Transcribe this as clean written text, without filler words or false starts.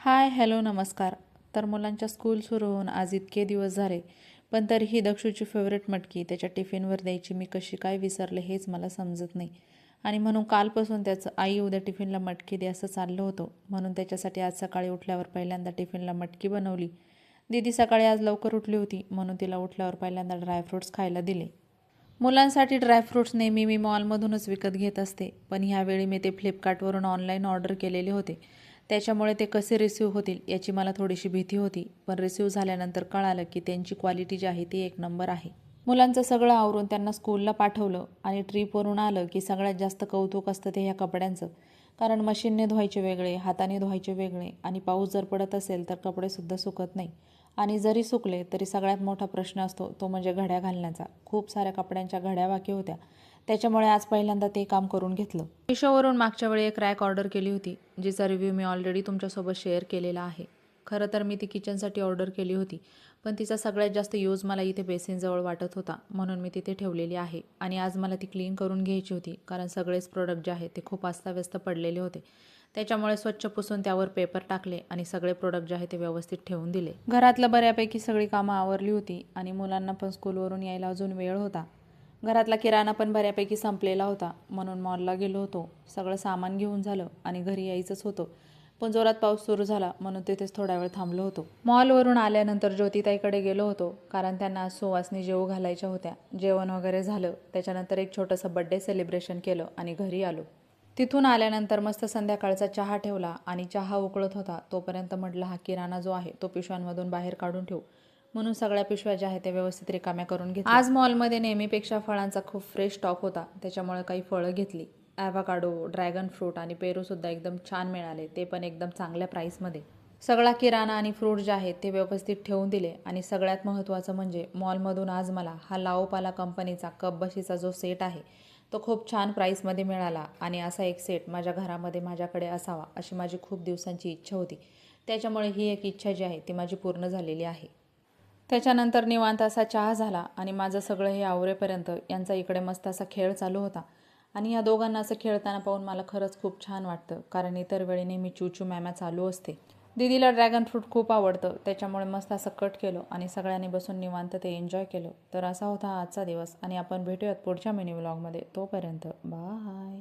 हाय, hello, नमस्कार. तर मुलांच्या स्कूल सुरू होऊन आज इतके दिवस झाले, पण तरीही दक्षूची फेवरेट मटकी त्याच्या टिफिनवर द्यायची मी कशी काय विसरले हेच मला समजत नाही. आणि म्हणून कालपासून त्याचं आई उद्या टिफिनला मटकी दे असं चाललं होतं. म्हणून त्याच्यासाठी आज सकाळी उठल्यावर पहिल्यांदा टिफिनला मटकी बनवली. दीदी सकाळी आज लवकर उठली होती म्हणून तिला उठल्यावर पहिल्यांदा ड्रायफ्रूट्स खायला दिले. मुलांसाठी ड्रायफ्रूट्स नेहमी मी मॉलमधूनच विकत घेत असते, पण ह्यावेळी मी ते फ्लिपकार्टवरून ऑनलाईन ऑर्डर केलेले होते. त्याच्यामुळे ते कसे रिसीव्ह होतील याची मला थोडीशी भीती होती, पण रिसीव्ह झाल्यानंतर कळालं की त्यांची क्वालिटी जी आहे ती एक नंबर आहे. मुलांचं सगळं आवरून त्यांना स्कूलला पाठवलं आणि ट्रीपवरून आलं की सगळ्यात जास्त कौतुक असतं ते ह्या कपड्यांचं. कारण मशीनने धुवायचे वेगळे, हाताने धुवायचे वेगळे आणि पाऊस जर पडत असेल तर कपडेसुद्धा सुकत नाही. आणि जरी सुकले तरी सगळ्यात मोठा प्रश्न असतो तो म्हणजे घड्या घालण्याचा. खूप साऱ्या कपड्यांच्या घड्या बाकी होत्या, त्याच्यामुळे आज पहिल्यांदा ते काम करून घेतलं. मिशोवरून मागच्या वेळी एक रॅक ऑर्डर केली होती, जिचा रिव्ह्यू मी ऑलरेडी तुमच्यासोबत शेअर केलेला आहे. खरं तर मी ती किचनसाठी ऑर्डर केली होती, पण तिचा सगळ्यात जास्त यूज मला इथे बेसिनजवळ वाटत होता, म्हणून मी तिथे ठेवलेली आहे. आणि आज मला ती क्लीन करून घ्यायची होती, कारण सगळेच प्रोडक्ट जे आहेत ते खूप अस्ताव्यस्त पडलेले होते. त्याच्यामुळे स्वच्छ पुसून त्यावर पेपर टाकले आणि सगळे प्रोडक्ट जे आहे ते व्यवस्थित ठेवून दिले. घरातलं बऱ्यापैकी सगळी कामं आवरली होती आणि मुलांना पण स्कूलवरून यायला अजून वेळ होता. घरातला किराणा पण बऱ्यापैकी संपलेला होता, म्हणून मॉलला गेलो होतो. सगळं सामान घेऊन झालं आणि घरी यायचंच होतं, पण जोरात पाऊस सुरू झाला म्हणून तिथेच थोडा वेळ थांबलो होतो. मॉलवरून आल्यानंतर ज्योतिताईकडे गेलो होतो, कारण त्यांना आज सुवासनी जेवू घालायच्या होत्या. जेवण वगैरे झालं, त्याच्यानंतर एक छोटंसं बड्डे सेलिब्रेशन केलं आणि घरी आलो. तिथून आल्यानंतर मस्त संध्याकाळचा चहा ठेवला आणि चहा उकळत होता तोपर्यंत म्हटलं हा किराणा जो आहे तो पिशव्यांमधून बाहेर काढून ठेवू. म्हणून सगळ्या पिशव्या ज्या आहेत त्या व्यवस्थित रिकाम्या करून घेतल्या. आज मॉलमध्ये नेहमीपेक्षा फळांचा खूप फ्रेश स्टॉक होता, त्याच्यामुळे काही फळं घेतली. ॲव्होकाडो, ड्रॅगन फ्रूट आणि पेरूसुद्धा एकदम छान मिळाले, ते पण एकदम चांगल्या प्राईसमध्ये. सगळा किराणा आणि फ्रूट जे आहेत ते व्यवस्थित ठेवून दिले. आणि सगळ्यात महत्त्वाचं म्हणजे मॉलमधून आज मला हा लाओपाला कंपनीचा कपबशीचा जो सेट आहे तो खूप छान प्राईसमध्ये मिळाला. आणि असा एक सेट माझ्या घरामध्ये माझ्याकडे असावा अशी माझी खूप दिवसांची इच्छा होती, त्याच्यामुळे ही एक इच्छा जी आहे ती माझी पूर्ण झालेली आहे. त्याच्यानंतर निवांत असा चहा झाला आणि माझं सगळं हे आवरेपर्यंत यांचा इकडे मस्त असा खेळ चालू होता. आणि या दोघांना असं खेळताना पाहून मला खरंच खूप छान वाटतं, कारण इतर वेळी नेहमी चूचू मॅम्या चालू असते. दीदीला ड्रॅगन फ्रूट खूप आवडतं, त्याच्यामुळे मस्त असं कट केलं आणि सगळ्यांनी बसून निवांत ते एन्जॉय केलं. तर असा होता आजचा दिवस आणि आपण भेटूयात पुढच्या मिनी व्लॉगमध्ये. तोपर्यंत बाय.